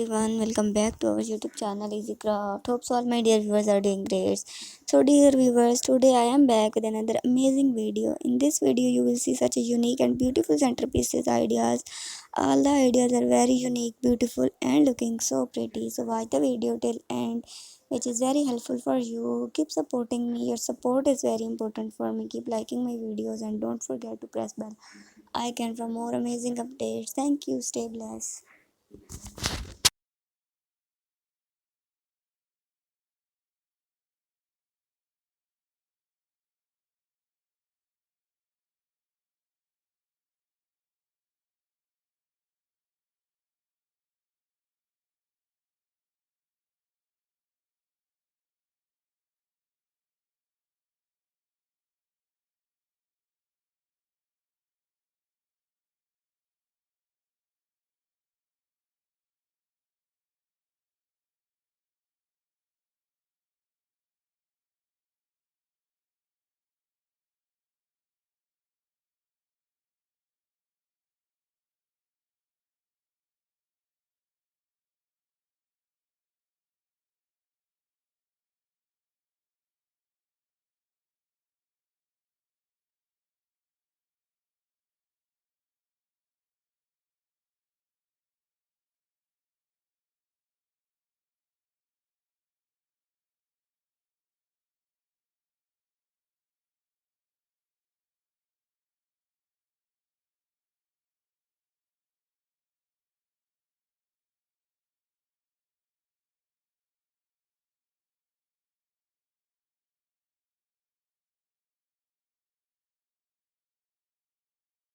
everyone, welcome back to our YouTube channel Easy Craft. Hope all my dear viewers are doing great. So dear viewers, today I am back with another amazing video. In this video you will see such a unique and beautiful centerpieces ideas. All the ideas are very unique, beautiful and looking so pretty. So watch the video till end, which is very helpful for you. Keep supporting me. Your support is very important for me. Keep liking my videos and don't forget to press bell icon for more amazing updates. Thank you. Stay blessed.